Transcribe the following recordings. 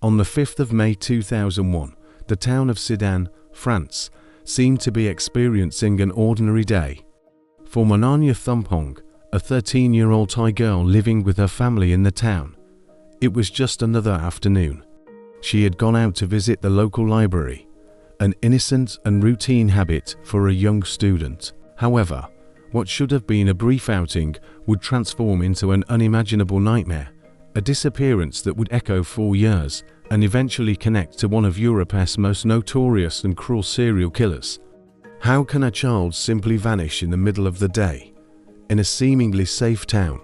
On the 5th of May 2001, the town of Sedan, France, seemed to be experiencing an ordinary day. For Mananya Thumpong, a 13-year-old Thai girl living with her family in the town, it was just another afternoon. She had gone out to visit the local library, an innocent and routine habit for a young student. However, what should have been a brief outing would transform into an unimaginable nightmare, a disappearance that would echo for years and eventually connect to one of Europe's most notorious and cruel serial killers. How can a child simply vanish in the middle of the day, in a seemingly safe town,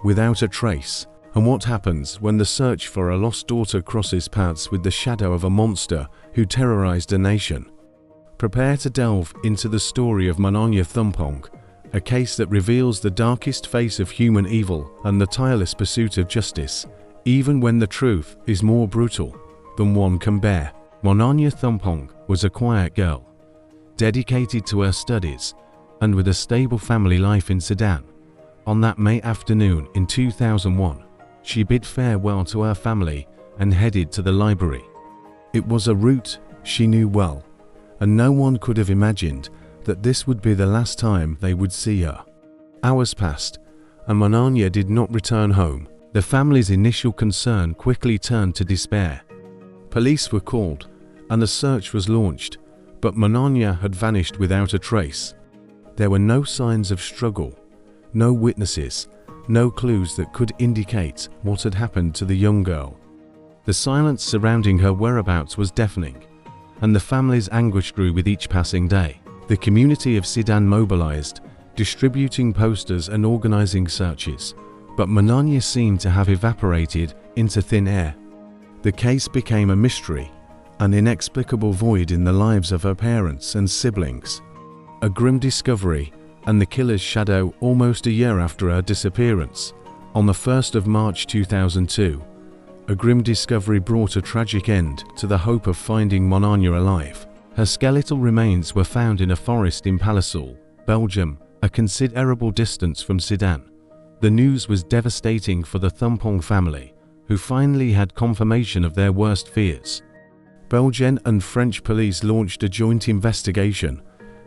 without a trace? And what happens when the search for a lost daughter crosses paths with the shadow of a monster who terrorized a nation? Prepare to delve into the story of Mananya Thumpong, a case that reveals the darkest face of human evil and the tireless pursuit of justice, even when the truth is more brutal than one can bear. Mananya Thumpong was a quiet girl, dedicated to her studies and with a stable family life in Sedan. On that May afternoon in 2001, she bid farewell to her family and headed to the library. It was a route she knew well, and no one could have imagined that this would be the last time they would see her. Hours passed, and Mananya did not return home. The family's initial concern quickly turned to despair. Police were called, and a search was launched, but Mananya had vanished without a trace. There were no signs of struggle, no witnesses, no clues that could indicate what had happened to the young girl. The silence surrounding her whereabouts was deafening, and the family's anguish grew with each passing day. The community of Sedan mobilized, distributing posters and organizing searches, but Mananya seemed to have evaporated into thin air. The case became a mystery, an inexplicable void in the lives of her parents and siblings. A grim discovery and the killer's shadow almost a year after her disappearance. On the 1st of March 2002, a grim discovery brought a tragic end to the hope of finding Mananya alive. Her skeletal remains were found in a forest in Palaiseau, Belgium, a considerable distance from Sedan. The news was devastating for the Thumpong family, who finally had confirmation of their worst fears. Belgian and French police launched a joint investigation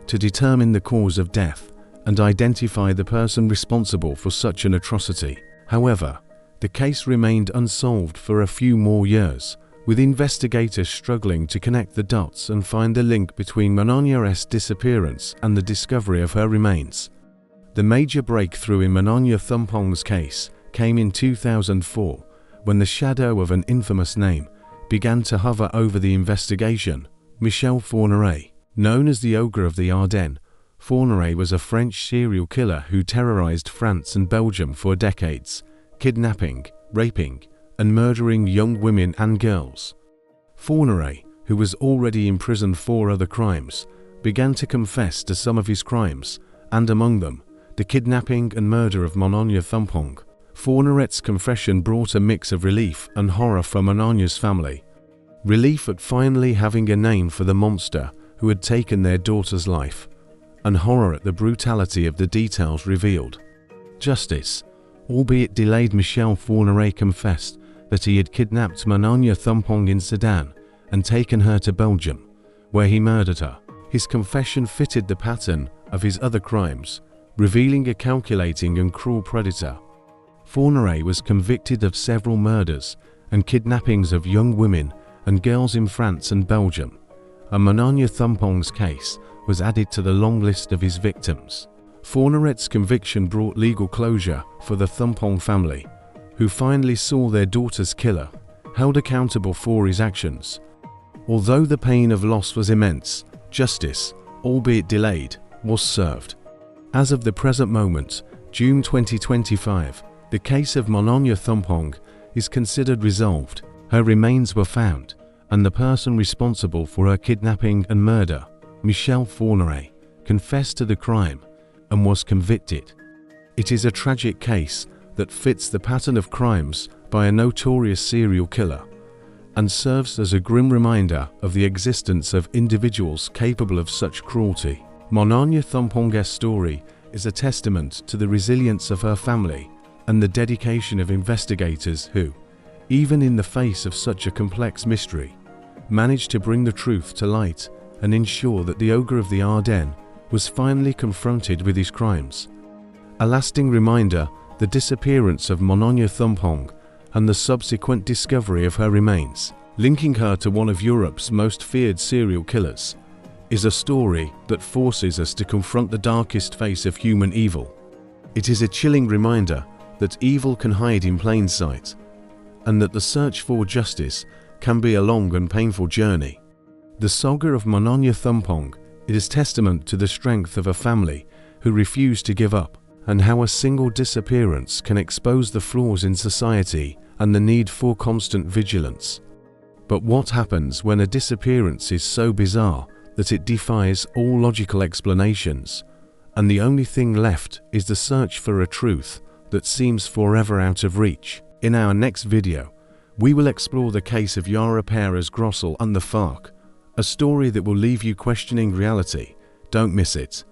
to determine the cause of death and identify the person responsible for such an atrocity. However, the case remained unsolved for a few more years, with investigators struggling to connect the dots and find the link between Mananya's disappearance and the discovery of her remains. The major breakthrough in Mananya Thumpong's case came in 2004, when the shadow of an infamous name began to hover over the investigation. Michel Fourniret, known as the Ogre of the Ardennes, Fourniret was a French serial killer who terrorized France and Belgium for decades, kidnapping, raping, and murdering young women and girls. Fourniret, who was already imprisoned for other crimes, began to confess to some of his crimes, and among them, the kidnapping and murder of Mananya Thumpong. Fourniret's confession brought a mix of relief and horror for Mananya's family. Relief at finally having a name for the monster who had taken their daughter's life, and horror at the brutality of the details revealed. Justice, albeit delayed. Michel Fourniret confessed that he had kidnapped Mananya Thumpong in Sedan and taken her to Belgium, where he murdered her. His confession fitted the pattern of his other crimes, revealing a calculating and cruel predator. Fourniret was convicted of several murders and kidnappings of young women and girls in France and Belgium, and Mananya Thumpong's case was added to the long list of his victims. Fourniret's conviction brought legal closure for the Thumpong family, who finally saw their daughter's killer held accountable for his actions. Although the pain of loss was immense, justice, albeit delayed, was served. As of the present moment, June 2025, the case of Mananya Thumpong is considered resolved. Her remains were found, and the person responsible for her kidnapping and murder, Michel Fourniret, confessed to the crime and was convicted. It is a tragic case that fits the pattern of crimes by a notorious serial killer and serves as a grim reminder of the existence of individuals capable of such cruelty. Mananya Thumpong's story is a testament to the resilience of her family and the dedication of investigators who, even in the face of such a complex mystery, managed to bring the truth to light and ensure that the Ogre of the Ardennes was finally confronted with his crimes. A lasting reminder, the disappearance of Mananya Thumpong and the subsequent discovery of her remains, linking her to one of Europe's most feared serial killers, is a story that forces us to confront the darkest face of human evil. It is a chilling reminder that evil can hide in plain sight, and that the search for justice can be a long and painful journey. The saga of Mananya Thumpong is testament to the strength of a family who refused to give up, and how a single disappearance can expose the flaws in society and the need for constant vigilance. But what happens when a disappearance is so bizarre that it defies all logical explanations, and the only thing left is the search for a truth that seems forever out of reach? In our next video, we will explore the case of Yara Perez Grossel and the FARC, a story that will leave you questioning reality. Don't miss it.